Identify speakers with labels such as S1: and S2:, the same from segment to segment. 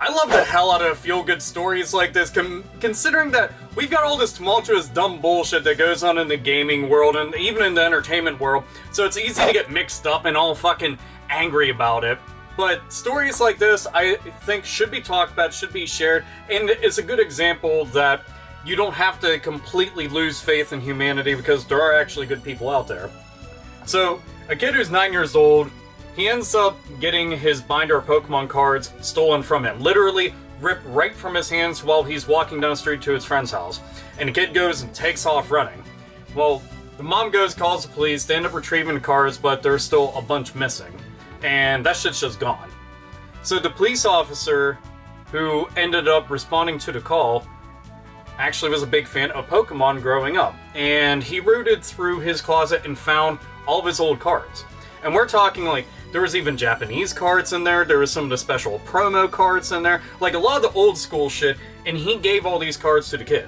S1: I love the hell out of feel-good stories like this, considering that we've got all this tumultuous, dumb bullshit that goes on in the gaming world and even in the entertainment world, so it's easy to get mixed up and all fucking angry about it. But stories like this, I think, should be talked about, should be shared, and it's a good example that you don't have to completely lose faith in humanity because there are actually good people out there. So, a kid who's 9 years old, he ends up getting his binder of Pokemon cards stolen from him. Literally ripped right from his hands while he's walking down the street to his friend's house. And the kid goes and takes off running. Well, the mom goes, calls the police, they end up retrieving the cards, but there's still a bunch missing. And that shit's just gone. So the police officer who ended up responding to the call actually was a big fan of Pokemon growing up. And he rooted through his closet and found all of his old cards. And we're talking like, there was even Japanese cards in there, there was some of the special promo cards in there, like a lot of the old school shit, and he gave all these cards to the kid.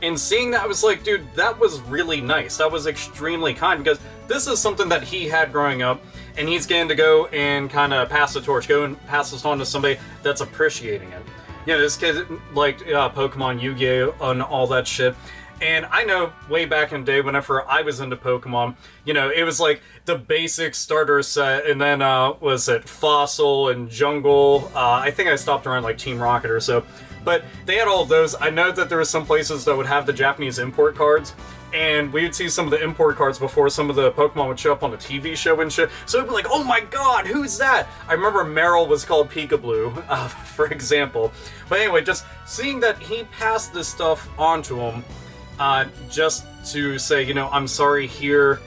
S1: And seeing that, I was like, dude, that was really nice. That was extremely kind, because this is something that he had growing up, and he's getting to go and kind of pass the torch, go and pass this on to somebody that's appreciating it. You know, this kid liked Pokemon, Yu-Gi-Oh, and all that shit. And I know way back in the day, whenever I was into Pokemon, you know, it was like the basic starter set, and then, was it Fossil and Jungle? I think I stopped around like Team Rocket or so. But they had all of those. I know that there were some places that would have the Japanese import cards, and we would see some of the import cards before some of the Pokemon would show up on the TV show and shit. So it'd be like, oh my god, who's that? I remember Meryl was called Peekaboo, for example. But anyway, just seeing that he passed this stuff on to him, just to say, you know, I'm sorry here,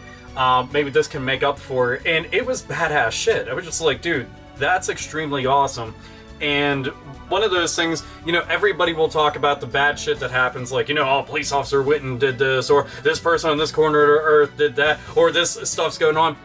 S1: maybe this can make up for it, and it was badass shit. I was just like, dude, that's extremely awesome. And one of those things, you know, everybody will talk about the bad shit that happens, like, you know, oh, police officer Witten did this, or this person on this corner of Earth did that, or this stuff's going on.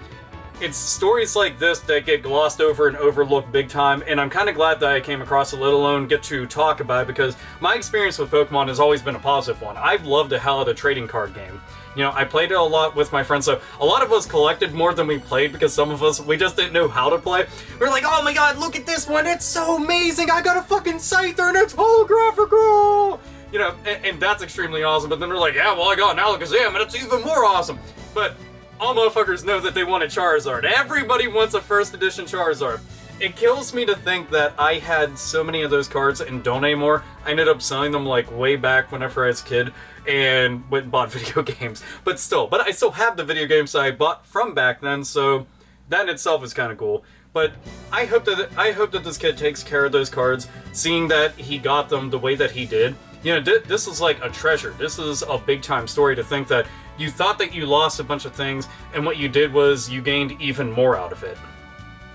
S1: It's stories like this that get glossed over and overlooked big time, and I'm kind of glad that I came across it, let alone get to talk about it, because my experience with Pokemon has always been a positive one. I've loved the hell out of a trading card game. You know, I played it a lot with my friends, so a lot of us collected more than we played, because some of us, we just didn't know how to play. We were like, oh my god, look at this one, it's so amazing, I got a fucking Scyther and it's holographical! You know, and that's extremely awesome, but then we're like, yeah, well, I got an Alakazam and it's even more awesome! But all motherfuckers know that they want a Charizard. Everybody wants a first edition Charizard. It kills me to think that I had so many of those cards and don't anymore. I ended up selling them like way back whenever I was a kid and went and bought video games. But I still have the video games that I bought from back then, so that in itself is kind of cool. But I hope that this kid takes care of those cards, seeing that he got them the way that he did. You know, this is like a treasure. This is a big time story to think that you thought that you lost a bunch of things, and what you did was you gained even more out of it.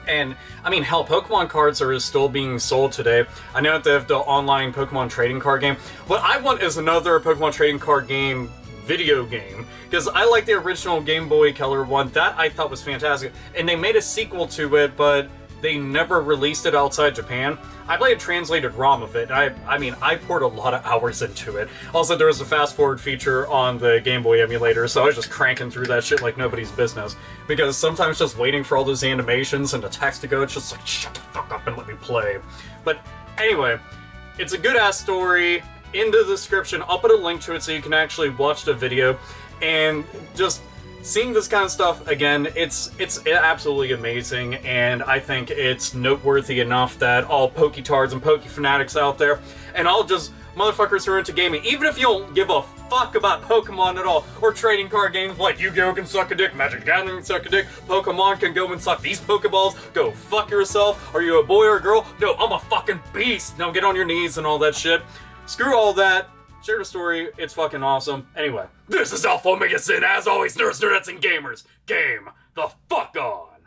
S1: And, I mean, hell, Pokemon cards are still being sold today. I know that they have the online Pokemon trading card game. What I want is another Pokemon trading card game video game, because I like the original Game Boy Color one. That I thought was fantastic. And they made a sequel to it, but they never released it outside Japan. I played a translated ROM of it, and I mean, I poured a lot of hours into it. Also, there was a fast-forward feature on the Game Boy emulator, so I was just cranking through that shit like nobody's business. Because sometimes just waiting for all those animations and the text to go, it's just like, shut the fuck up and let me play. But anyway, it's a good-ass story. In the description, I'll put a link to it so you can actually watch the video. And just seeing this kind of stuff again, it's absolutely amazing, and I think it's noteworthy enough that all Poketards and Poke fanatics out there, and all just motherfuckers who are into gaming, even if you don't give a fuck about Pokemon at all, or trading card games like Yu-Gi-Oh! Can suck a dick, Magic the Gathering can suck a dick, Pokemon can go and suck these Pokeballs, go fuck yourself, are you a boy or a girl? No, I'm a fucking beast! Now get on your knees and all that shit. Screw all that. Share the story, it's fucking awesome. Anyway, this is AlphaOmegaSin, as always, nerds, nerdettes, and gamers. Game the fuck on!